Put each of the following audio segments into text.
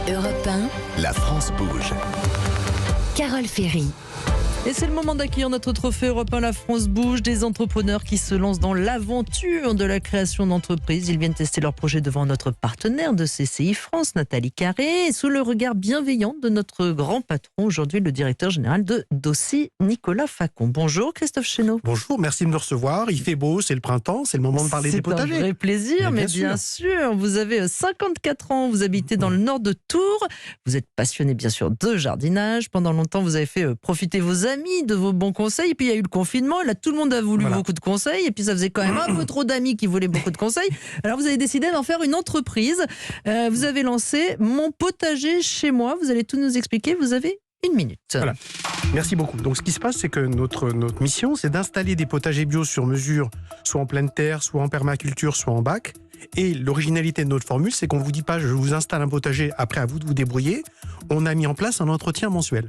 Europe 1, La France bouge. Carole Ferry. Et c'est le moment d'accueillir notre trophée Europe 1 La France bouge, des entrepreneurs qui se lancent dans l'aventure de la création d'entreprises. Ils viennent tester leur projet devant notre partenaire de CCI France, Nathalie Carré, et sous le regard bienveillant de notre grand patron, aujourd'hui le directeur général de Dossi, Nicolas Facon. Bonjour Christophe Chénaud. Bonjour, merci de me recevoir. Il fait beau, c'est le printemps, c'est le moment de parler des potagers. C'est un vrai plaisir, mais bien sûr. Vous avez 54 ans, vous habitez dans le nord de Tours. Vous êtes passionné bien sûr de jardinage. Pendant longtemps, vous avez fait profiter vos amis de vos bons conseils. Et puis il y a eu le confinement. Et là, tout le monde a voulu beaucoup de conseils. Et puis ça faisait quand même un peu trop d'amis qui voulaient beaucoup de conseils. Alors vous avez décidé d'en faire une entreprise. Vous avez lancé Mon potager chez moi. Vous allez tout nous expliquer. Vous avez 1 minute. Voilà. Merci beaucoup. Donc ce qui se passe, c'est que notre mission, c'est d'installer des potagers bio sur mesure, soit en pleine terre, soit en permaculture, soit en bac. Et l'originalité de notre formule, c'est qu'on ne vous dit pas je vous installe un potager, après à vous de vous débrouiller. On a mis en place un entretien mensuel.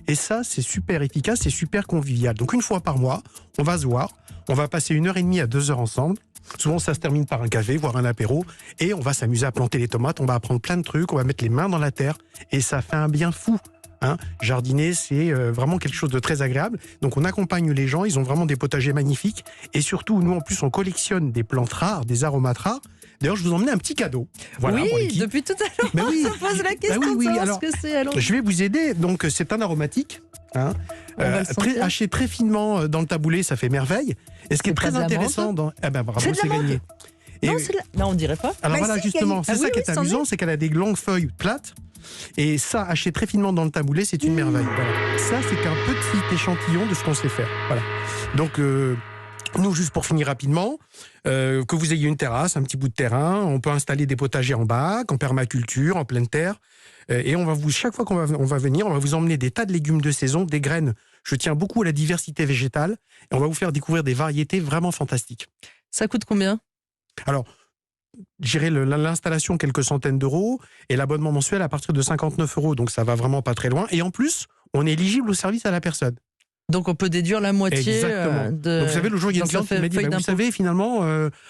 Et ça, c'est super efficace, c'est super convivial. Donc une fois par mois, on va se voir, on va passer 1h30 à 2 heures ensemble. Souvent, ça se termine par un café, voire un apéro. Et on va s'amuser à planter les tomates, on va apprendre plein de trucs, on va mettre les mains dans la terre. Et ça fait un bien fou. Jardiner, c'est vraiment quelque chose de très agréable. Donc on accompagne les gens, ils ont vraiment des potagers magnifiques. Et surtout, nous en plus, on collectionne des plantes rares, des aromates rares. D'ailleurs, je vous emmenais un petit cadeau. Voilà, oui, depuis tout à l'heure, mais oui, on se pose la question de savoir alors, ce que c'est. Alors... Je vais vous aider. Donc c'est un aromatique. Haché très finement dans le taboulé, ça fait merveille. Et ce qui est très intéressant bravo, c'est gagné. Non, non, on dirait pas. Alors voilà, justement, c'est ça qui est amusant, c'est qu'elle a des longues feuilles plates. Et ça, haché très finement dans le taboulé, c'est une merveille. Voilà. Ça, c'est qu'un petit échantillon de ce qu'on sait faire. Voilà. Donc, nous, juste pour finir rapidement, que vous ayez une terrasse, un petit bout de terrain, on peut installer des potagers en bac, en permaculture, en pleine terre. Et chaque fois qu'on va venir, on va vous emmener des tas de légumes de saison, des graines. Je tiens beaucoup à la diversité végétale. Et on va vous faire découvrir des variétés vraiment fantastiques. Ça coûte combien ? Alors, j'irai l'installation quelques centaines d'euros et l'abonnement mensuel à partir de 59 €. Donc ça va vraiment pas très loin. Et en plus, on est éligible au service à la personne. Donc on peut déduire la moitié. Exactement. De... Donc vous savez, le jour il y a une cliente qui m'a dit vous savez, finalement,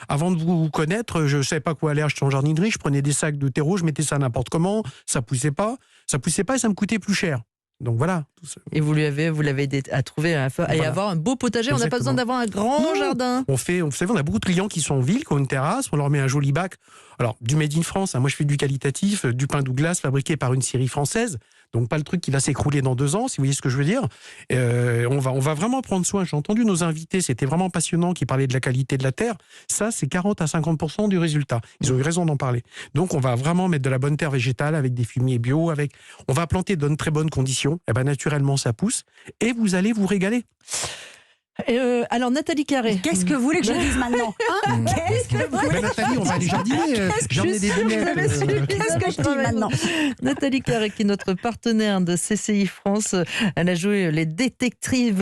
avant de vous connaître, je ne savais pas quoi aller acheter en jardinerie. Je prenais des sacs de terreau, je mettais ça n'importe comment. Ça poussait pas et ça me coûtait plus cher. Donc voilà. Et vous l'avez aidé à trouver à avoir un beau potager. Exactement. On n'a pas besoin d'avoir un grand jardin. Vous savez, on a beaucoup de clients qui sont en ville, qui ont une terrasse, on leur met un joli bac. Alors, du made in France, moi je fais du qualitatif, du pain Douglas fabriqué par une scierie française. Donc pas le truc qui va s'écrouler dans 2 ans, si vous voyez ce que je veux dire. On va vraiment prendre soin. J'ai entendu nos invités, c'était vraiment passionnant, qui parlaient de la qualité de la terre. Ça, c'est 40 à 50% du résultat. Ils ont eu raison d'en parler. Donc on va vraiment mettre de la bonne terre végétale avec des fumiers bio. On va planter dans de très bonnes conditions. Et naturellement, ça pousse. Et vous allez vous régaler. Alors Nathalie Carré, qu'est-ce que vous voulez que je dise maintenant Qu'est-ce que vous voulez Nathalie, on va aller jardiner. J'ai emmené des lunettes. Qu'est-ce que je dis maintenant Nathalie Carré, qui est notre partenaire de CCI France, elle a joué les détectives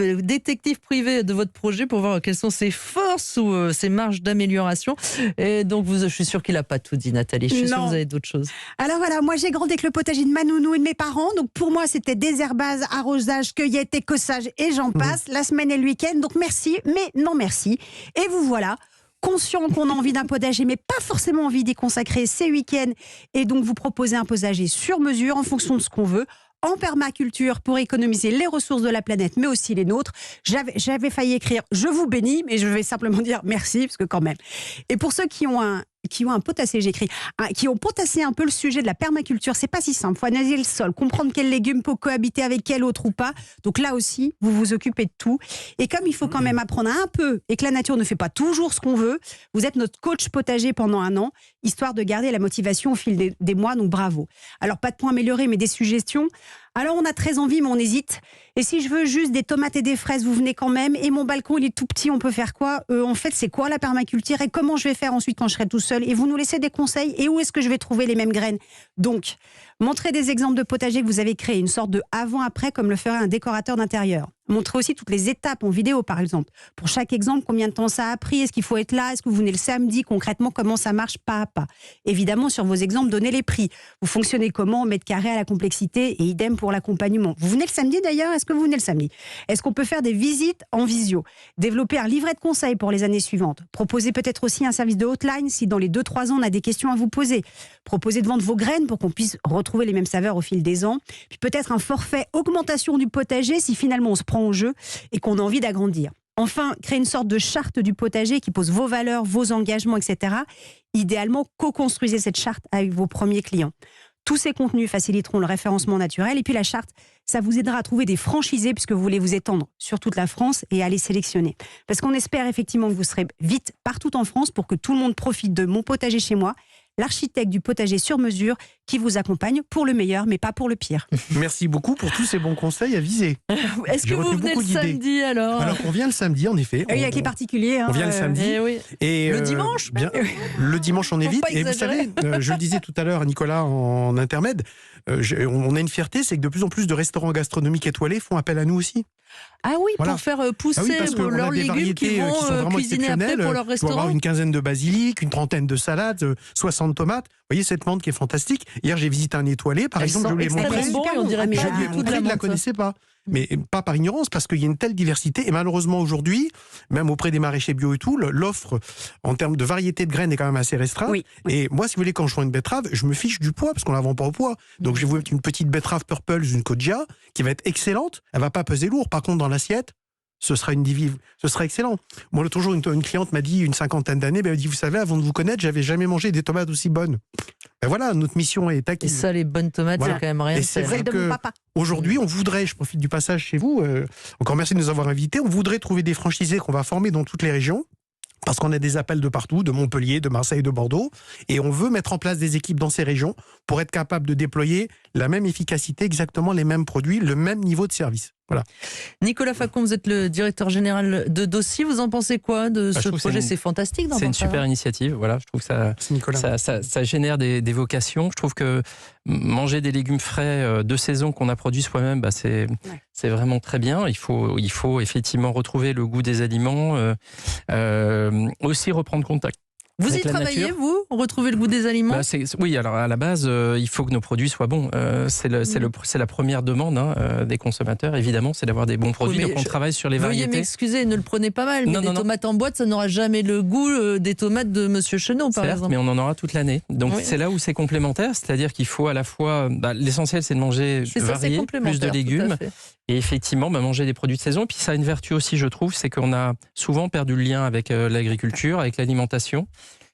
privés de votre projet pour voir quelles sont ses forces ou ses marges d'amélioration. Et donc je suis sûre qu'il n'a pas tout dit, Nathalie. Je suis sûre que vous avez d'autres choses. Alors voilà, moi j'ai grandi avec le potager de ma nounou et de mes parents. Donc pour moi c'était désherbage, arrosage, cueillette, écossage et j'en passe. La semaine et le week-end. Donc merci, mais non merci. Et vous voilà, conscient qu'on a envie d'un potager, mais pas forcément envie d'y consacrer ses week-ends. Et donc vous proposez un potager sur mesure en fonction de ce qu'on veut, en permaculture pour économiser les ressources de la planète, mais aussi les nôtres. J'avais failli écrire « Je vous bénis », mais je vais simplement dire merci, parce que quand même. Et pour ceux qui ont un potager, j'écris, qui ont potassé un peu le sujet de la permaculture, c'est pas si simple. Il faut analyser le sol, comprendre quel légume peut cohabiter avec quel autre ou pas. Donc là aussi, vous vous occupez de tout. Et comme il faut quand même apprendre un peu et que la nature ne fait pas toujours ce qu'on veut, vous êtes notre coach potager pendant 1 an, histoire de garder la motivation au fil des mois, donc bravo. Alors pas de points améliorés, mais des suggestions. Alors on a très envie, mais on hésite. Et si je veux juste des tomates et des fraises, vous venez quand même. Et mon balcon, il est tout petit, on peut faire quoi En fait, c'est quoi la permaculture et comment je vais faire ensuite quand je serai tout seul? Et vous nous laissez des conseils. Et où est-ce que je vais trouver les mêmes graines? Donc, montrez des exemples de potager que vous avez créés, une sorte de avant-après, comme le ferait un décorateur d'intérieur. Montrez aussi toutes les étapes en vidéo, par exemple. Pour chaque exemple, combien de temps ça a pris? Est-ce qu'il faut être là? Est-ce que vous venez le samedi? Concrètement, comment ça marche pas à pas? Évidemment, sur vos exemples, donnez les prix. Vous fonctionnez comment en mètre carré à la complexité et idem pour l'accompagnement. Vous venez le samedi d'ailleurs? Est-ce que vous venez le samedi? Est-ce qu'on peut faire des visites en visio? Développer un livret de conseils pour les années suivantes. Proposer peut-être aussi un service de hotline si dans les 2-3 ans on a des questions à vous poser. Proposer de vendre vos graines pour qu'on puisse retrouver les mêmes saveurs au fil des ans. Puis peut-être un forfait augmentation du potager si finalement on se prend au jeu et qu'on a envie d'agrandir. Enfin, créer une sorte de charte du potager qui pose vos valeurs, vos engagements, etc. Idéalement, co-construisez cette charte avec vos premiers clients. Tous ces contenus faciliteront le référencement naturel. Et puis la charte, ça vous aidera à trouver des franchisés puisque vous voulez vous étendre sur toute la France et à les sélectionner. Parce qu'on espère effectivement que vous serez vite partout en France pour que tout le monde profite de Mon Potager chez moi, l'architecte du potager sur mesure qui vous accompagne pour le meilleur, mais pas pour le pire. Merci beaucoup pour tous ces bons conseils avisés. Est-ce que vous venez le samedi alors? Alors, on vient le samedi, en effet. Oui, avec les particuliers. On vient le samedi. Oui. Et le dimanche le dimanche, on est Faut vite. pas Et vous exagérer. savez, je le disais tout à l'heure à Nicolas en intermède, on a une fierté, c'est que de plus en plus de restaurants gastronomiques étoilés font appel à nous aussi. Ah oui, Voilà. pour faire pousser parce qu'on leurs a des légumes variétés qu'ils qui sont vont vraiment cuisiner après exceptionnelles. pour leur Il faut avoir restaurant. une quinzaine de basilic, une trentaine de salades, 60 tomates. Vous voyez cette menthe qui est fantastique. Hier, j'ai visité un étoilé, par Elle exemple, sent je lui ai extrêmement montré. bon et on dirait Je pas Je lui ai du tout de montré, la il ne la menthe. connaissait pas. Mais pas par ignorance, parce qu'il y a une telle diversité. Et malheureusement, aujourd'hui, même auprès des maraîchers bio et tout, l'offre en termes de variété de graines est quand même assez restreinte. Oui. Et moi, si vous voulez, quand je vends une betterave, je me fiche du poids, parce qu'on ne la vend pas au poids. Donc, je vais vous mettre une petite betterave purple, une Kodja, qui va être excellente. Elle ne va pas peser lourd. Par contre, dans l'assiette, ce sera ce sera excellent. Moi, l'autre jour, une cliente m'a dit, une cinquantaine d'années, elle m'a dit, vous savez, avant de vous connaître, j'avais jamais mangé des tomates aussi bonnes. Ben voilà, notre mission est Et acquise. ça, les bonnes tomates, Voilà. c'est quand même rien Et de c'est faire. vrai Celle de mon papa. Aujourd'hui, on voudrait, je profite du passage chez vous, encore merci de nous avoir invités, on voudrait trouver des franchisés qu'on va former dans toutes les régions. Parce qu'on a des appels de partout, de Montpellier, de Marseille, de Bordeaux. Et on veut mettre en place des équipes dans ces régions pour être capable de déployer la même efficacité, exactement les mêmes produits, le même niveau de service. Voilà. Nicolas Facon, vous êêtre le directeur général de Dossi. Vous en pensez quoi de je ce trouve que projet? c'est C'est fantastique d'en C'est une penser un. super initiative. Voilà, je trouve que C'est Nicolas. ça génère des vocations. Je trouve que manger des légumes frais de saison qu'on a produits soi-même, c'est vraiment très bien. Il faut effectivement retrouver le goût des aliments, aussi reprendre contact. Vous y avec la travaillez, nature. vous? Retrouver le goût des aliments? Oui, alors à la base, il faut que nos produits soient bons. C'est la première demande des consommateurs, évidemment, c'est d'avoir des bons produits. mais Donc on travaille sur les Veuillez variétés. m'excuser, ne le prenez pas mal, mais Non, des non, non. tomates en boîte, ça n'aura jamais le goût des tomates de Monsieur Chenot, par Certes, exemple. mais on en aura toute l'année. Donc Oui. c'est là où c'est complémentaire, c'est-à-dire qu'il faut à la fois... l'essentiel, c'est de manger C'est ça, c'est varié, plus complémentaire. de tout à légumes, fait. et effectivement manger des produits de saison. Puis ça a une vertu aussi, je trouve, c'est qu'on a souvent perdu le lien avec l'agriculture, avec l'alimentation.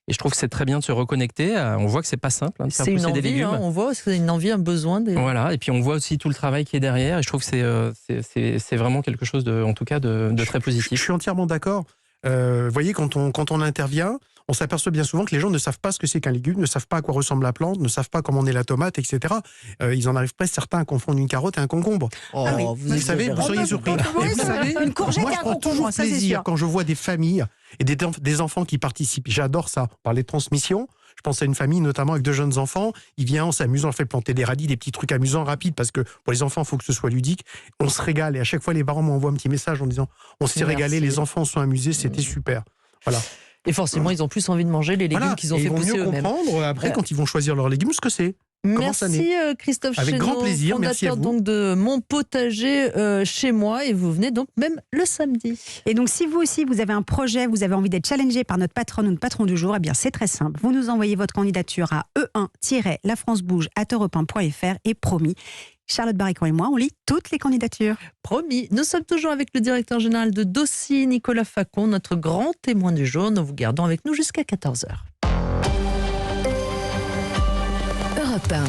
Et je trouve que c'est très bien de se reconnecter. On voit que c'est pas simple de faire C'est une pousser des envie, légumes. on voit, c'est une envie, un besoin. Voilà, et puis on voit aussi tout le travail qui est derrière. Et je trouve que c'est vraiment quelque chose en tout cas de très Je positif. suis entièrement d'accord. Vous voyez, quand on intervient, on s'aperçoit bien souvent que les gens ne savent pas ce que c'est qu'un légume, ne savent pas à quoi ressemble la plante, ne savent pas comment on est la tomate, etc. Ils en arrivent presque certains à confondre une carotte et un concombre. Oh, Ah oui. Vous savez, vous seriez surpris. Oui, Et vous c'est vrai. savez, Une courgette moi, et je un prends concombre, toujours ça, c'est plaisir sûr. quand je vois des familles et des enfants qui participent. J'adore ça. Par les transmissions, je pense à une famille notamment avec 2 jeunes enfants. Il vient, on s'amuse, on fait planter des radis, des petits trucs amusants, rapides, parce que pour les enfants, il faut que ce soit ludique. On se régale et à chaque fois, les parents m'envoient un petit message en disant on s'est Merci. régalé, les enfants sont amusés, c'était super. Voilà. Et forcément, ils ont plus envie de manger les légumes Voilà. qu'ils ont Et fait ils vont pousser mieux eux-mêmes. comprendre après, quand ils vont choisir leurs légumes, ce que c'est. Comment ça Merci Christophe Avec Chénaud, grand plaisir, merci à fondateur vous. donc de Mon Potager chez moi, et vous venez donc même le samedi. Et donc, si vous aussi, vous avez un projet, vous avez envie d'être challengé par notre patronne ou notre patron du jour, eh bien, c'est très simple. Vous nous envoyez votre candidature à e1-lafrancebouge@europe1.fr et promis, Charlotte Barricon et moi, on lit toutes les candidatures. Promis, nous sommes toujours avec le directeur général de Dossi, Nicolas Facon, notre grand témoin du jour. Nous vous gardons avec nous jusqu'à 14h. Europe 1.